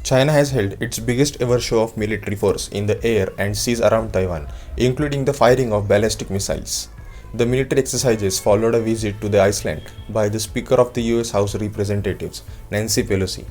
China has held its biggest ever show of military force in the air and seas around Taiwan, including the firing of ballistic missiles. The military exercises followed a visit to the island by the Speaker of the US House of Representatives, Nancy Pelosi.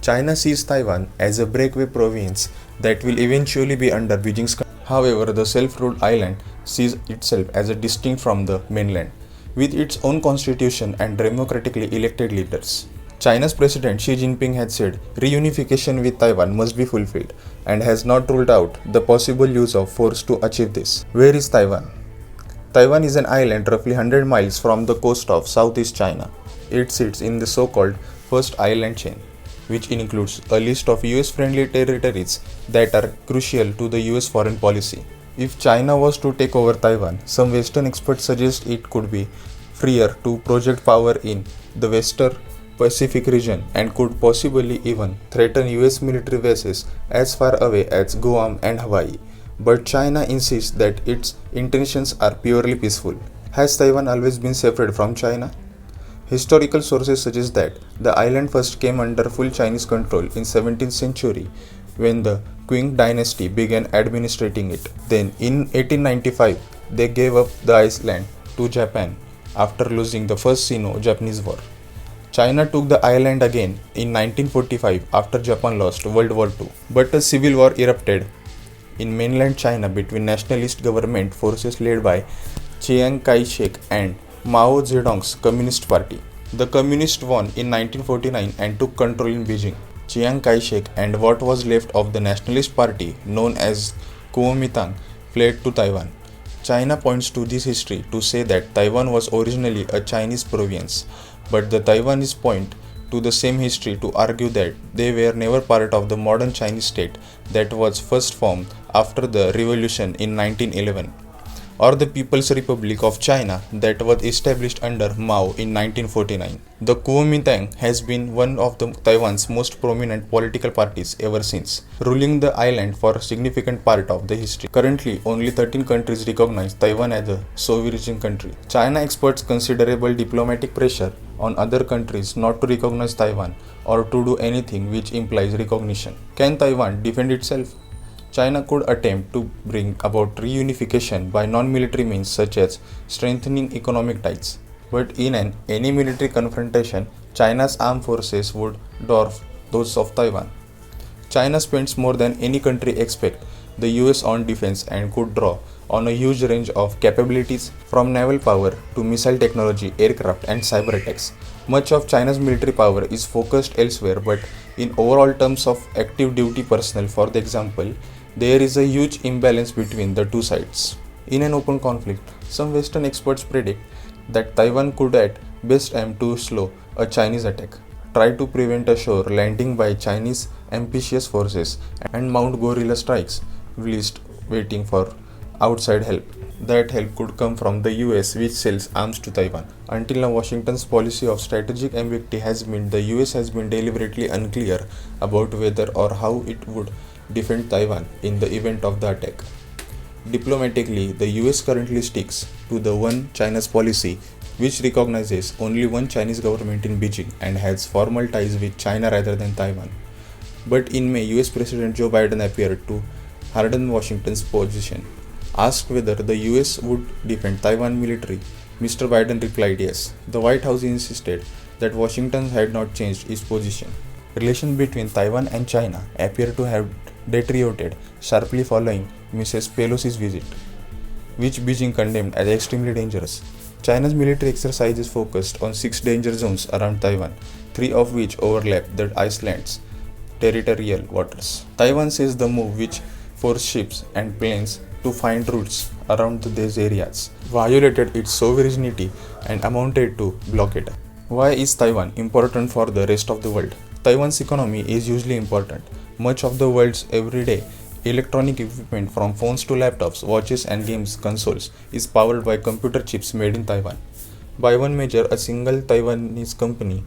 China sees Taiwan as a breakaway province that will eventually be under Beijing's control. However, the self-ruled island sees itself as distinct from the mainland, with its own constitution and democratically elected leaders. China's President Xi Jinping had said reunification with Taiwan must be fulfilled and has not ruled out the possible use of force to achieve this. Where is Taiwan? Taiwan is an island roughly 100 miles from the coast of Southeast China. It sits in the so-called First Island Chain, which includes a list of US-friendly territories that are crucial to the US foreign policy. If China was to take over Taiwan, some Western experts suggest it could be freer to project power in the Western Pacific region and could possibly even threaten US military bases as far away as Guam and Hawaii. But China insists that its intentions are purely peaceful. Has Taiwan always been separate from China? Historical sources suggest that the island first came under full Chinese control in 17th century when the Qing dynasty began administrating it. Then in 1895 they gave up the island to Japan after losing the first Sino-Japanese war. China took the island again in 1945 after Japan lost World War II. But a civil war erupted in mainland China between nationalist government forces led by Chiang Kai-shek and Mao Zedong's Communist Party. The Communists won in 1949 and took control in Beijing. Chiang Kai-shek and what was left of the Nationalist Party, known as Kuomintang, fled to Taiwan. China points to this history to say that Taiwan was originally a Chinese province, but the Taiwanese point to the same history to argue that they were never part of the modern Chinese state that was first formed after the revolution in 1911, or the People's Republic of China that was established under Mao in 1949. The Kuomintang has been one of Taiwan's most prominent political parties ever since, ruling the island for a significant part of the history. Currently, only 13 countries recognize Taiwan as a sovereign country. China exerts considerable diplomatic pressure on other countries not to recognize Taiwan or to do anything which implies recognition. Can Taiwan defend itself? China could attempt to bring about reunification by non-military means such as strengthening economic ties. But in any military confrontation, China's armed forces would dwarf those of Taiwan. China spends more than any country expect the US on defense and could draw on a huge range of capabilities from naval power to missile technology, aircraft and cyber attacks. Much of China's military power is focused elsewhere, but in overall terms of active duty personnel, for example, there is a huge imbalance between the two sides. In an open conflict, some Western experts predict that Taiwan could at best aim to slow a Chinese attack, try to prevent a shore landing by Chinese ambitious forces, and mount guerrilla strikes whilst waiting for outside help. That help could come from the US, which sells arms to Taiwan. Until now, Washington's policy of strategic ambiguity has meant the US has been deliberately unclear about whether or how it would defend Taiwan in the event of the attack. Diplomatically, the US currently sticks to the one China's policy, which recognizes only one Chinese government in Beijing and has formal ties with China rather than Taiwan. But in May, US President Joe Biden appeared to harden Washington's position. Asked whether the US would defend Taiwan militarily, Mr. Biden replied yes. The White House insisted that Washington had not changed its position. Relations between Taiwan and China appear to have deteriorated sharply following Mrs. Pelosi's visit, which Beijing condemned as extremely dangerous. China's military exercises focused on 6 danger zones around Taiwan, 3 of which overlap the island's territorial waters. Taiwan says the move, which forced ships and planes to find routes around these areas, violated its sovereignty and amounted to blockade. Why is Taiwan important for the rest of the world? Taiwan's economy is hugely important. Much of the world's everyday electronic equipment, from phones to laptops, watches and games consoles, is powered by computer chips made in Taiwan. By one measure, a single Taiwanese company,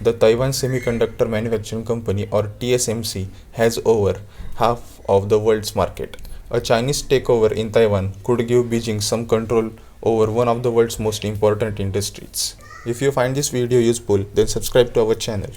the Taiwan Semiconductor Manufacturing Company or TSMC, has over half of the world's market. A Chinese takeover in Taiwan could give Beijing some control over one of the world's most important industries. If you find this video useful, then subscribe to our channel.